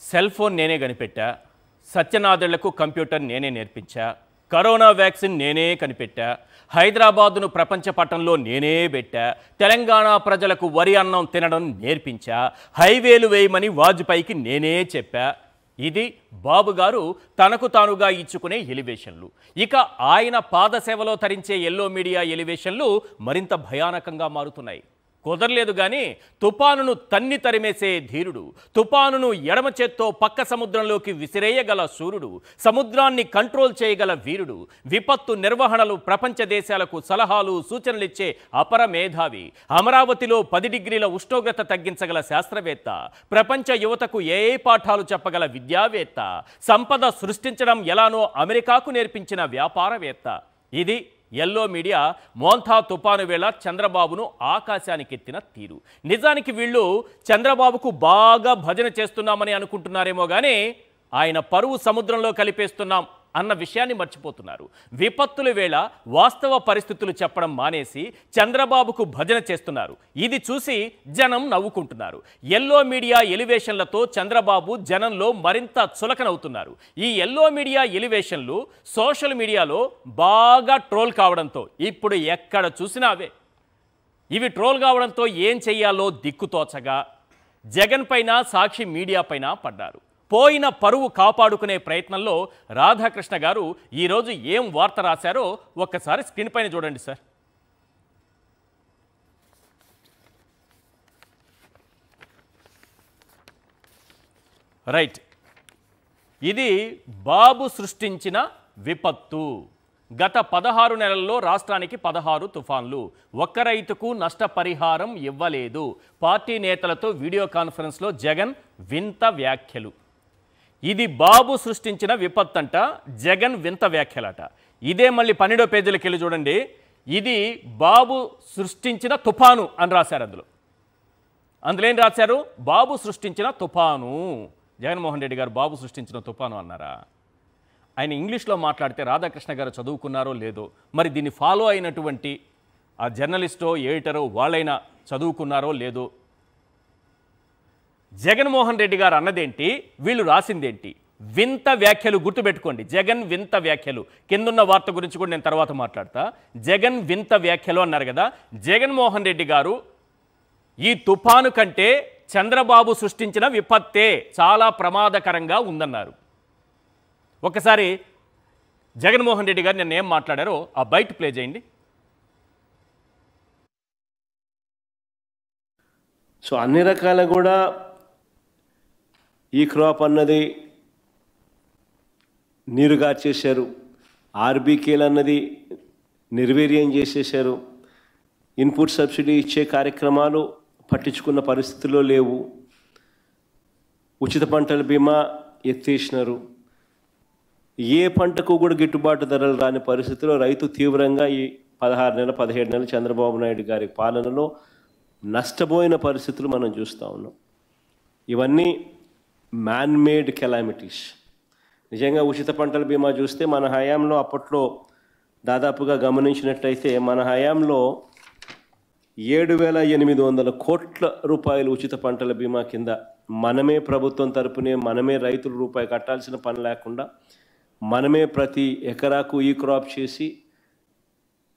Cell phone నేనే కనిపెట్టా, సత్యనాథళ్లకు computer నేనే నేర్పించా, corona vaccine నేనే కనిపెట్టా, హైదరాబాదును ప్రపంచ పటంలో నేనే పెట్టా, తెలంగాణ ప్రజలకు వరి అన్నం తినడం నేర్పించా, హైవేలు వేయమని వాజ్పేయికి నేనే చెప్పా. ఇది బాబు గారు తనకు తానుగా ఇచ్చుకునే ఎలివేషన్లు. ఇక ఆయన పాదసేవలో తరించే ఎల్లో మీడియా ఎలివేషన్లు మరింత భయానకంగా మారుతున్నాయి. కుదరలేదు కానీ తుపానును తన్ని తరిమేసే ధీరుడు, తుపానును ఎడమ చేత్తో పక్క సముద్రంలోకి విసిరేయగల సూర్యుడు, సముద్రాన్ని కంట్రోల్ చేయగల వీరుడు, విపత్తు నిర్వహణలు ప్రపంచ దేశాలకు సలహాలు సూచనలిచ్చే అపర మేధావి, అమరావతిలో 10 డిగ్రీల ఉష్ణోగ్రత తగ్గించగల శాస్త్రవేత్త, ప్రపంచ యువతకు ఏ పాఠాలు చెప్పగల విద్యావేత్త, సంపద సృష్టించడం ఎలానో అమెరికాకు నేర్పించిన వ్యాపారవేత్త. ఇది ఎల్లో మీడియా మోంథా తుపాను వేళ చంద్రబాబును ఆకాశానికెత్తిన తీరు. నిజానికి వీళ్ళు చంద్రబాబుకు బాగా భజన చేస్తున్నామని అనుకుంటున్నారేమో కానీ ఆయన పరువు సముద్రంలో కలిపేస్తున్నాం అన్న విషయాన్ని మర్చిపోతున్నారు. విపత్తుల వేళ వాస్తవ పరిస్థితులు చెప్పడం మానేసి చంద్రబాబుకు భజన చేస్తున్నారు. ఇది చూసి జనం నవ్వుకుంటున్నారు. ఎల్లో మీడియా ఎలివేషన్లతో చంద్రబాబు జనంలో మరింత చులకనవుతున్నారు. ఈ ఎల్లో మీడియా ఎలివేషన్లు సోషల్ మీడియాలో బాగా ట్రోల్ కావడంతో ఇప్పుడు ఎక్కడ చూసినా అవే. ఇవి ట్రోల్ కావడంతో ఏం చెయ్యాలో దిక్కుతోచగా జగన్ పైన సాక్షి మీడియా పైన పడ్డారు. పోయిన పరువు కాపాడుకునే ప్రయత్నంలో రాధాకృష్ణ గారు ఈరోజు ఏం వార్త రాశారో ఒక్కసారి స్క్రీన్ పైన చూడండి సార్. రైట్, ఇది బాబు సృష్టించిన విపత్తు. గత 16 నెలల్లో రాష్ట్రానికి 16 తుఫాన్లు, ఒక్క రైతుకు నష్టపరిహారం ఇవ్వలేదు. పార్టీ నేతలతో వీడియో కాన్ఫరెన్స్లో జగన్ వింత వ్యాఖ్యలు. ఇది బాబు సృష్టించిన విపత్తంట, జగన్ వింత వ్యాఖ్యలట. ఇదే మళ్ళీ 12వ పేజీలకు వెళ్ళి చూడండి. ఇది బాబు సృష్టించిన తుఫాను అని రాశారు. అందులో ఏం రాశారు? బాబు సృష్టించిన తుఫాను. జగన్మోహన్ రెడ్డి గారు బాబు సృష్టించిన తుఫాను అన్నారా? ఆయన ఇంగ్లీష్లో మాట్లాడితే రాధాకృష్ణ గారు చదువుకున్నారో లేదో, మరి దీన్ని ఫాలో అయినటువంటి ఆ జర్నలిస్టో ఎడిటరో వాళ్ళైనా చదువుకున్నారో లేదో. జగన్మోహన్ రెడ్డి గారు అన్నదేంటి, వీళ్ళు రాసిందేంటి? వింత వ్యాఖ్యలు. గుర్తుపెట్టుకోండి, జగన్ వింత వ్యాఖ్యలు. కిందున్న వార్త గురించి కూడా నేను తర్వాత మాట్లాడతా. జగన్ వింత వ్యాఖ్యలు అన్నారు కదా. జగన్మోహన్ రెడ్డి గారు ఈ తుఫాను కంటే చంద్రబాబు సృష్టించిన విపత్తే చాలా ప్రమాదకరంగా ఉందన్నారు. ఒకసారి జగన్మోహన్ రెడ్డి గారు నిన్న ఏం మాట్లాడారో ఆ బయట ప్లే చేయండి. సో అన్ని రకాల కూడా ఈ క్రాప్ అన్నది నీరుగార్చేశారు, ఆర్బీకేలు అన్నది నిర్వీర్యం చేసేశారు, ఇన్పుట్ సబ్సిడీ ఇచ్చే కార్యక్రమాలు పట్టించుకున్న పరిస్థితుల్లో లేవు, ఉచిత పంటల బీమా ఎత్తేసినారు, ఏ పంటకు కూడా గిట్టుబాటు ధరలు రాని పరిస్థితిలో రైతు తీవ్రంగా ఈ 16 నెలలు 17 నెలలు చంద్రబాబు నాయుడు గారి పాలనలో నష్టపోయిన పరిస్థితులు మనం చూస్తూ ఉన్నాం. ఇవన్నీ మ్యాన్మేడ్ కెలామిటీస్. నిజంగా ఉచిత పంటల బీమా చూస్తే మన హయాంలో అప్పట్లో దాదాపుగా గమనించినట్టయితే మన హయాంలో 7,800 కోట్ల రూపాయలు ఉచిత పంటల బీమా కింద మనమే ప్రభుత్వం తరపునే మనమే రైతులు రూపాయి కట్టాల్సిన పని లేకుండా మనమే ప్రతి ఎకరాకు ఈ క్రాప్ చేసి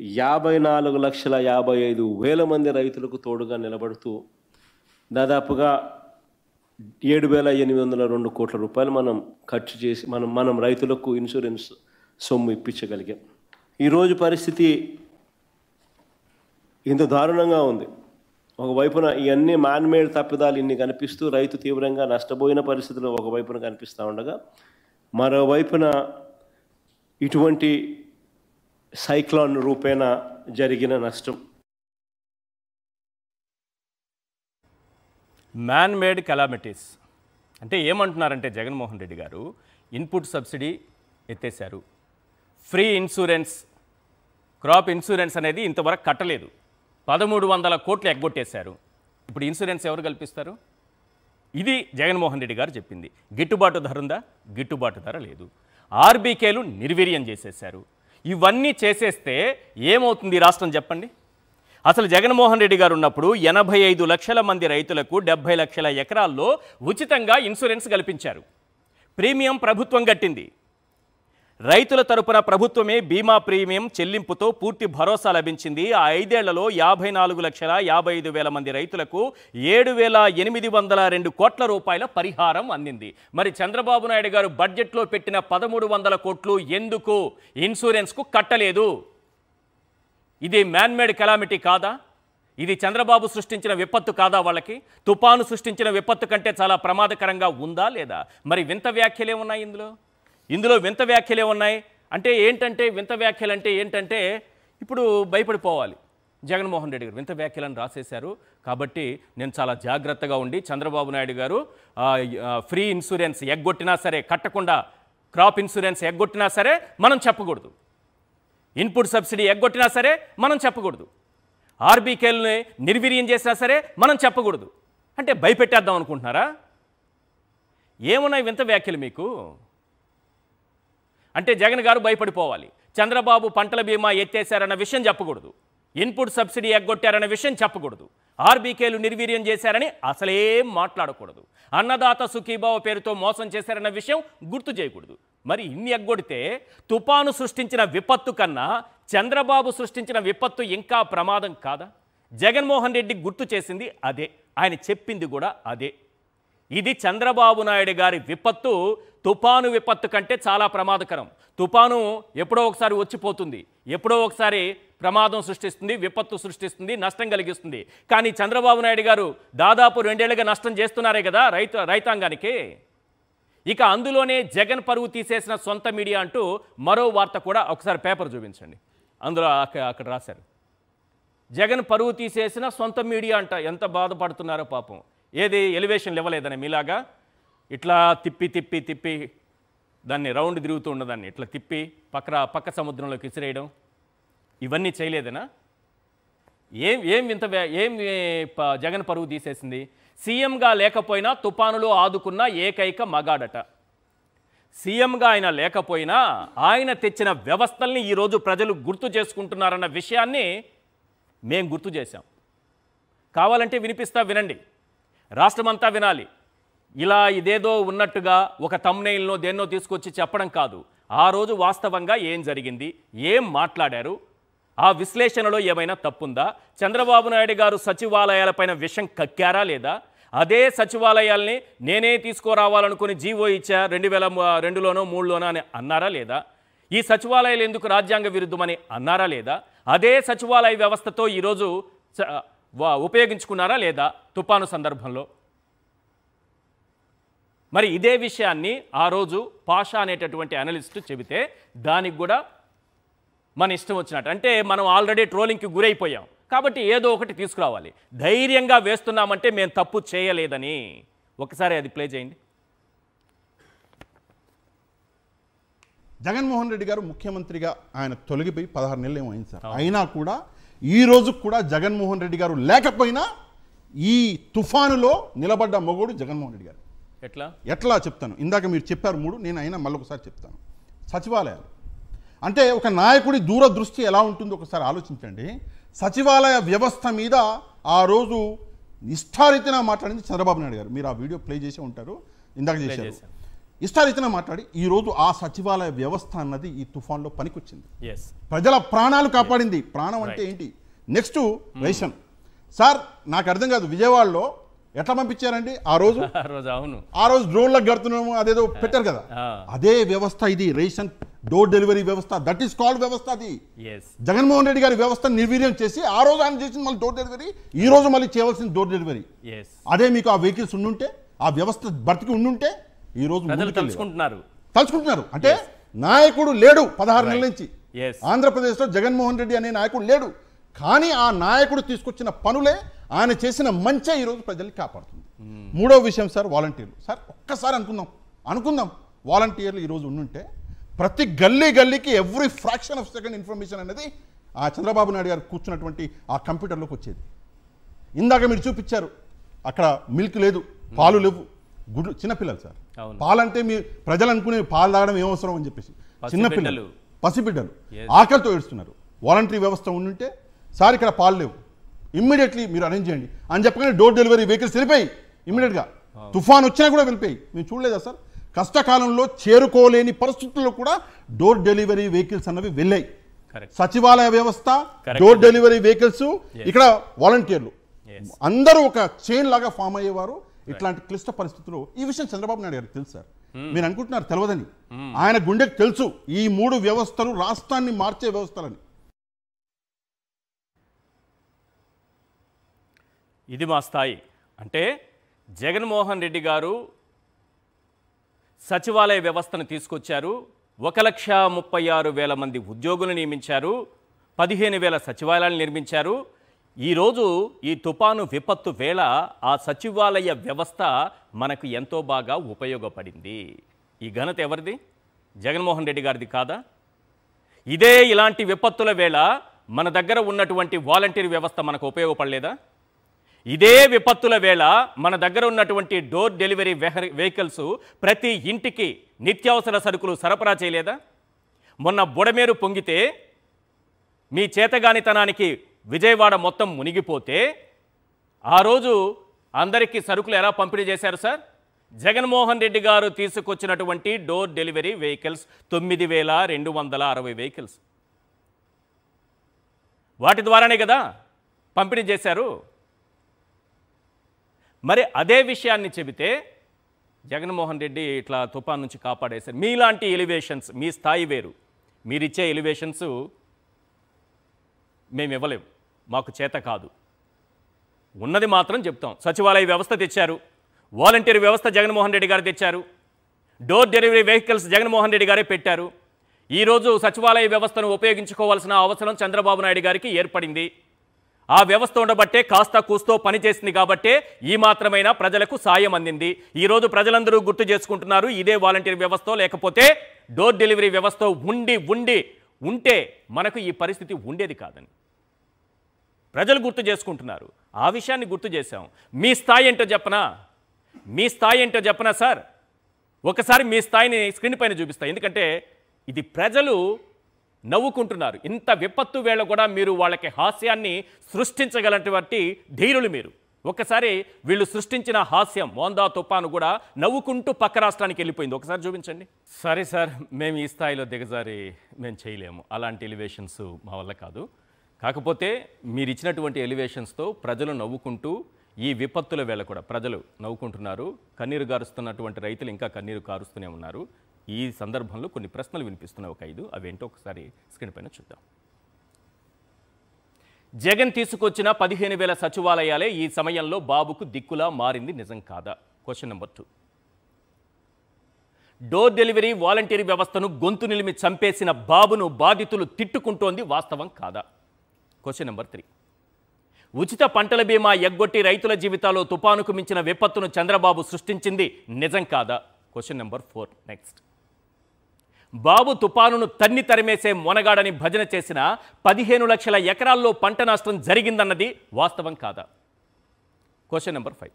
54,55,000 మంది రైతులకు తోడుగా నిలబడుతూ దాదాపుగా 7,802 కోట్ల రూపాయలు మనం ఖర్చు చేసి మనం రైతులకు ఇన్సూరెన్స్ సొమ్ము ఇప్పించగలిగాం. ఈరోజు పరిస్థితి ఇంత దారుణంగా ఉంది. ఒకవైపున ఇవన్నీ మ్యాన్మేడ్ తప్పిదాలు ఇన్ని కనిపిస్తూ రైతు తీవ్రంగా నష్టపోయిన పరిస్థితులు ఒకవైపున కనిపిస్తూ ఉండగా, మరోవైపున ఇటువంటి సైక్లాన్ రూపేణ జరిగిన నష్టం. మ్యాన్మేడ్ కెలామిటీస్ అంటే ఏమంటున్నారంటే జగన్మోహన్ రెడ్డి గారు ఇన్పుట్ సబ్సిడీ ఎత్తేశారు, ఫ్రీ ఇన్సూరెన్స్, క్రాప్ ఇన్సూరెన్స్ అనేది ఇంతవరకు కట్టలేదు, 1,300 కోట్లు ఎగ్గొట్టేశారు. ఇప్పుడు ఇన్సూరెన్స్ ఎవరు కల్పిస్తారు? ఇది జగన్మోహన్ రెడ్డి గారు చెప్పింది. గిట్టుబాటు ధర ఉందా? గిట్టుబాటు ధర లేదు. ఆర్బీకేలు నిర్వీర్యం చేసేశారు. ఇవన్నీ చేసేస్తే ఏమవుతుంది రాష్ట్రం చెప్పండి? అసలు జగన్మోహన్ రెడ్డి గారు ఉన్నప్పుడు 85 లక్షల మంది రైతులకు 70 లక్షల ఎకరాల్లో ఉచితంగా ఇన్సూరెన్స్ కల్పించారు. ప్రీమియం ప్రభుత్వం కట్టింది. రైతుల తరపున ప్రభుత్వమే బీమా ప్రీమియం చెల్లింపుతో పూర్తి భరోసా లభించింది. ఆ 5 ఏళ్లలో 54,55,000 మంది రైతులకు 7,802 కోట్ల రూపాయల పరిహారం అందింది. మరి చంద్రబాబు నాయుడు గారు బడ్జెట్లో పెట్టిన 1,300 కోట్లు ఎందుకు ఇన్సూరెన్స్కు కట్టలేదు? ఇది మ్యాన్మేడ్ కెలామిటీ కాదా? ఇది చంద్రబాబు సృష్టించిన విపత్తు కాదా? వాళ్ళకి తుపాను సృష్టించిన విపత్తు కంటే చాలా ప్రమాదకరంగా ఉందా లేదా? మరి వింత వ్యాఖ్యలే ఉన్నాయి ఇందులో వింత వ్యాఖ్యలే ఉన్నాయి. అంటే ఏంటంటే వింత వ్యాఖ్యలు అంటే ఏంటంటే ఇప్పుడు భయపడిపోవాలి. జగన్మోహన్ రెడ్డి గారు వింత వ్యాఖ్యలను రాసేశారు కాబట్టి నేను చాలా జాగ్రత్తగా ఉండి చంద్రబాబు నాయుడు గారు ఫ్రీ ఇన్సూరెన్స్ ఎగ్గొట్టినా సరే, కట్టకుండా క్రాప్ ఇన్సూరెన్స్ ఎగ్గొట్టినా సరే మనం చెప్పకూడదు. ఇన్పుట్ సబ్సిడీ ఎగ్గొట్టినా సరే మనం చెప్పకూడదు. ఆర్బీకేల్ని నిర్వీర్యం చేసినా సరే మనం చెప్పకూడదు. అంటే భయపెట్టేద్దాం అనుకుంటున్నారా? ఏమున్నాయి వింత వ్యాఖ్యలు మీకు? అంటే జగన్ గారు భయపడిపోవాలి. చంద్రబాబు పంటల బీమా ఎత్తేశారన్న విషయం చెప్పకూడదు. ఇన్పుట్ సబ్సిడీ ఎగ్గొట్టారన్న విషయం చెప్పకూడదు. ఆర్బీకేలు నిర్వీర్యం చేశారని అసలేం మాట్లాడకూడదు. అన్నదాత సుఖీభావ పేరుతో మోసం చేశారన్న విషయం గుర్తు చేయకూడదు. మరి ఇన్ని ఎగ్గొడితే తుపాను సృష్టించిన విపత్తు కన్నా చంద్రబాబు సృష్టించిన విపత్తు ఇంకా ప్రమాదం కాదా? జగన్మోహన్ రెడ్డి గుర్తు చేసింది అదే, ఆయన చెప్పింది కూడా అదే. ఇది చంద్రబాబు నాయుడు గారి విపత్తు తుపాను విపత్తు కంటే చాలా ప్రమాదకరం. తుపాను ఎప్పుడో ఒకసారి వచ్చిపోతుంది, ఎప్పుడో ఒకసారి ప్రమాదం సృష్టిస్తుంది, విపత్తు సృష్టిస్తుంది, నష్టం కలిగిస్తుంది. కానీ చంద్రబాబు నాయుడు గారు దాదాపు 2 ఏళ్లుగా నష్టం చేస్తున్నారే కదా రైతాంగానికి. ఇక అందులోనే జగన్ పరువు తీసేసిన సొంత మీడియా అంటూ మరో వార్త కూడా ఒకసారి పేపర్ చూపించండి. అందులో అక్కడ రాశారు, జగన్ పరువు తీసేసిన సొంత మీడియా అంట. ఎంత బాధపడుతున్నారో పాపం. ఏది ఎలివేషన్ ఇవ్వలేదని మీలాగా ఇట్లా తిప్పి దాన్ని రౌండ్ తిరుగుతూ ఉన్నదాన్ని ఇట్లా తిప్పి పక్క సముద్రంలోకి విసిరేయడం, ఇవన్నీ చేయలేదనా? ఏం జగన్ పరువు తీసేసింది? సీఎంగా లేకపోయినా తుపానులో ఆదుకున్న ఏకైక మగాడట. సీఎంగా ఆయన లేకపోయినా ఆయన తెచ్చిన వ్యవస్థల్ని ఈరోజు ప్రజలు గుర్తు చేసుకుంటున్నారన్న విషయాన్ని మేం గుర్తు చేశాం. కావాలంటే వినండి, రాష్ట్రమంతా వినాలి. ఇలా ఇదేదో ఉన్నట్టుగా ఒక థంబ్నెయిల్నో దేన్నో తీసుకొచ్చి చెప్పడం కాదు. ఆ రోజు వాస్తవంగా ఏం జరిగింది, ఏం మాట్లాడారు, ఆ విశ్లేషణలో ఏమైనా తప్పుందా? చంద్రబాబు నాయుడు గారు సచివాలయాలపైన విషం కక్కారా లేదా? అదే సచివాలయాల్ని నేనే తీసుకురావాలనుకుని జీవో ఇచ్చా 2002లోనో 2003లోనో అని అన్నారా లేదా? ఈ సచివాలయాలు ఎందుకు రాజ్యాంగ విరుద్ధమని అన్నారా లేదా? అదే సచివాలయ వ్యవస్థతో ఈరోజు ఉపయోగించుకున్నారా లేదా తుపాను సందర్భంలో? మరి ఇదే విషయాన్ని ఆ రోజు పాషా అనేటటువంటి అనలిస్ట్ చెబితే దానికి కూడా మన ఇష్టం వచ్చినట్టు, అంటే మనం ఆల్రెడీ ట్రోలింగ్కి గురైపోయాం కాబట్టి ఏదో ఒకటి తీసుకురావాలి. ధైర్యంగా వేస్తున్నామంటే మేము తప్పు చేయలేదని. ఒకసారి అది ప్లే చేయండి. జగన్మోహన్ రెడ్డి గారు ముఖ్యమంత్రిగా ఆయన తొలగిపోయి 16 నెలలు ఏమైంది సార్. అయినా కూడా ఈ రోజు కూడా జగన్మోహన్ రెడ్డి గారు లేకపోయినా ఈ తుఫానులో నిలబడ్డ మొగోడు జగన్మోహన్ రెడ్డి గారు. ఎట్లా చెప్తాను, ఇందాక మీరు చెప్పారు 3, నేను అయినా మళ్ళీ ఒకసారి చెప్తాను. సచివాలయాలు అంటే ఒక నాయకుడి దూరదృష్టి ఎలా ఉంటుందో ఒకసారి ఆలోచించండి. సచివాలయ వ్యవస్థ మీద ఆ రోజు ఇష్టారీతిన మాట్లాడింది చంద్రబాబు నాయుడు గారు. మీరు ఆ వీడియో ప్లే చేసి ఉంటారు, ఇందాక చేశారు. ఇష్టారీతిన మాట్లాడి ఈరోజు ఆ సచివాలయ వ్యవస్థ అన్నది ఈ తుఫాన్లో పనికొచ్చింది, ప్రజల ప్రాణాలు కాపాడింది. ప్రాణం అంటే ఏంటి? నెక్స్ట్ రేషన్ సార్, నాకు అర్థం కాదు, విజయవాడలో ఎట్లా పంపించారండి ఆ రోజు? ఆ రోజు డ్రోన్లకు కడుతున్నాము అదేదో పెట్టారు కదా, అదే వ్యవస్థ ఇది. రేషన్ డోర్ డెలివరీ వ్యవస్థ, దట్ ఈస్ కాల్డ్ వ్యవస్థ. అది జగన్మోహన్ రెడ్డి గారి వ్యవస్థ నిర్వీర్యం చేసి ఆ రోజు ఆయన చేసింది మళ్ళీ డోర్ డెలివరీ, ఈ రోజు మళ్ళీ చేయవలసిన డోర్ డెలివరీ. అదే మీకు ఆ వెహికల్స్ ఉండుంటే, ఆ వ్యవస్థ బ్రతికి ఉండుంటే ఈ రోజు తలుచుకుంటున్నారు. అంటే నాయకుడు లేడు 16 నెలల నుంచి ఆంధ్రప్రదేశ్లో. జగన్మోహన్ రెడ్డి అనే నాయకుడు లేడు, కానీ ఆ నాయకుడు తీసుకొచ్చిన పనులే, ఆయన చేసిన మంచే ఈరోజు ప్రజల్ని కాపాడుతుంది. మూడో విషయం సార్, వాలంటీర్లు. సార్ ఒక్కసారి అనుకుందాం వాలంటీర్లు ఈరోజు ఉండుంటే ప్రతి గల్లీకి every fraction of second information అనేది ఆ చంద్రబాబు నాయుడు గారు కూర్చున్నటువంటి ఆ కంప్యూటర్లోకి వచ్చేది. ఇందాక మీరు చూపించారు, అక్కడ మిల్క్ లేదు, పాలు లేవు, గుడ్లు. చిన్నపిల్లలు సార్, పాలంటే మీ ప్రజలు అనుకునే పాలు తాగడం ఏమవసరం అని చెప్పేసి చిన్నపిల్లలు, పసిబిడ్డలు ఆకలితో ఏడుస్తున్నారు. వాలంటరీ వ్యవస్థ ఉండుంటే సార్ ఇక్కడ పాలు లేవు, ఇమ్మీడియట్లీ మీరు అరేంజ్ చేయండి అని చెప్పగానే డోర్ డెలివరీ వెహికల్స్ వెళ్ళిపోయి ఇమ్మీడియట్గా తుఫాన్ వచ్చినా కూడా వెళ్ళిపోయి. మేము చూడలేదా సార్, కష్టకాలంలో చేరుకోలేని పరిస్థితుల్లో కూడా డోర్ డెలివరీ వెహికల్స్ అన్నవి వెళ్ళాయి. సచివాలయ వ్యవస్థ, డోర్ డెలివరీ వెహికల్స్, ఇక్కడ వాలంటీర్లు అందరూ ఒక చైన్ లాగా ఫామ్ అయ్యేవారు. ఇట్లాంటి క్లిష్ట పరిస్థితుల్లో ఈ విషయం చంద్రబాబు నాయుడు గారికి తెలుసు సార్. మీరు అనుకుంటున్నారు తెలియదని, ఆయన గుండెకి తెలుసు ఈ 3 వ్యవస్థలు రాష్ట్రాన్ని మార్చే వ్యవస్థలని. ఇది మా స్థాయి అంటే జగన్మోహన్ రెడ్డి గారు సచివాలయ వ్యవస్థను తీసుకొచ్చారు. 1,36,000 మంది ఉద్యోగులు నియమించారు. 15,000 సచివాలయాలు నిర్మించారు. ఈరోజు ఈ తుపాను విపత్తు వేళ ఆ సచివాలయ వ్యవస్థ మనకు ఎంతో బాగా ఉపయోగపడింది. ఈ ఘనత ఎవరిది? జగన్మోహన్ రెడ్డి గారిది కాదా? ఇలాంటి విపత్తుల వేళ మన దగ్గర ఉన్నటువంటి వాలంటీర్ వ్యవస్థ మనకు ఉపయోగపడలేదా? ఇదే విపత్తుల వేళ మన దగ్గర ఉన్నటువంటి డోర్ డెలివరీ వెహికల్స్ ప్రతి ఇంటికి నిత్యావసర సరుకులు సరఫరా చేయలేదా? మొన్న బుడమేరు పొంగితే మీ చేతగానితనానికి విజయవాడ మొత్తం మునిగిపోతే ఆ రోజు అందరికీ సరుకులు ఎలా పంపిణీ చేశారు సార్? జగన్మోహన్ రెడ్డి గారు తీసుకొచ్చినటువంటి డోర్ డెలివరీ వెహికల్స్ 9,260 వెహికల్స్, వాటి ద్వారానే కదా పంపిణీ చేశారు. మరి అదే విషయాన్ని చెబితే జగన్మోహన్ రెడ్డి ఇట్లా తుఫాన్ నుంచి కాపాడేశారు. మీలాంటి ఎలివేషన్స్, మీ స్థాయి వేరు, మీరిచ్చే ఎలివేషన్స్ మేము ఇవ్వలేము, మాకు చేత కాదు. ఉన్నది మాత్రం చెప్తాం. సచివాలయ వ్యవస్థ తెచ్చారు, వాలంటీర్ వ్యవస్థ జగన్మోహన్ రెడ్డి గారు తెచ్చారు, door delivery vehicles Jaganmohan Reddy గారే పెట్టారు. ఈరోజు సచివాలయ వ్యవస్థను ఉపయోగించుకోవాల్సిన అవసరం చంద్రబాబు నాయుడు గారికి ఏర్పడింది. ఆ వ్యవస్థ ఉండబట్టే కాస్త కూస్తో పనిచేసింది కాబట్టే ఈ మాత్రమైనా ప్రజలకు సాయం అందింది. ఈరోజు ప్రజలందరూ గుర్తు చేసుకుంటున్నారు ఇదే వాలంటీర్ వ్యవస్థ లేకపోతే డోర్ డెలివరీ వ్యవస్థ ఉంటే మనకు ఈ పరిస్థితి ఉండేది కాదని ప్రజలు గుర్తు చేసుకుంటున్నారు. ఆ విషయాన్ని గుర్తు చేశాం. మీ స్థాయి ఏంటో చెప్పనా సార్? ఒకసారి మీ స్థాయిని స్క్రీన్ పైన చూపిస్తా. ఎందుకంటే ఇది ప్రజలు నవ్వుకుంటున్నారు. ఇంత విపత్తు వేళ కూడా మీరు వాళ్ళకి హాస్యాన్ని సృష్టించగలటువంటి ధీరులు మీరు. ఒకసారి వీళ్ళు సృష్టించిన హాస్యం మోందా తుపాను కూడా నవ్వుకుంటూ పక్క రాష్ట్రానికి వెళ్ళిపోయింది. ఒకసారి చూపించండి. సరే సార్, మేము ఈ స్థాయిలో దిగజారి మేము చేయలేము, అలాంటి ఎలివేషన్స్ మా వల్ల కాదు. కాకపోతే మీరు ఇచ్చినటువంటి ఎలివేషన్స్తో ప్రజలు నవ్వుకుంటూ ఈ విపత్తుల వేళ కూడా ప్రజలు నవ్వుకుంటున్నారు. కన్నీరు గారుస్తున్నటువంటి రైతులు ఇంకా కన్నీరు కారుస్తూనే ఉన్నారు. ఈ సందర్భంలో కొన్ని ప్రశ్నలు వినిపిస్తున్నాయి, ఒక 5. అవేంటో ఒకసారి స్క్రీన్ పైన చూద్దాం. జగన్ తీసుకొచ్చిన 15,000 సచివాలయాలే ఈ సమయంలో బాబుకు దిక్కులా మారింది, నిజం కాదా? Question number 2. Door delivery volunteer వ్యవస్థను గొంతు నిలిమి చంపేసిన బాబును బాధితులు తిట్టుకుంటోంది, వాస్తవం కాదా? Question number 3. ఉచిత పంటల బీమా ఎగ్గొట్టి రైతుల జీవితాల్లో తుపానుకు మించిన విపత్తును చంద్రబాబు సృష్టించింది, నిజం కాదా? Question number 4. నెక్స్ట్. బాబు తుపానును తన్ని తరిమేసే మొనగాడని భజన చేసిన 15 లక్షల ఎకరాల్లో పంట నష్టం జరిగిందన్నది వాస్తవం కాదా? Question number 5.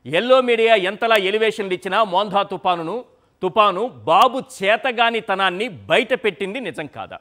ఎల్లో మీడియా ఎంతలా ఎలివేషన్లు ఇచ్చినా మోందా తుపాను బాబు చేతగానితనాన్ని బయట పెట్టింది, నిజం కాదా?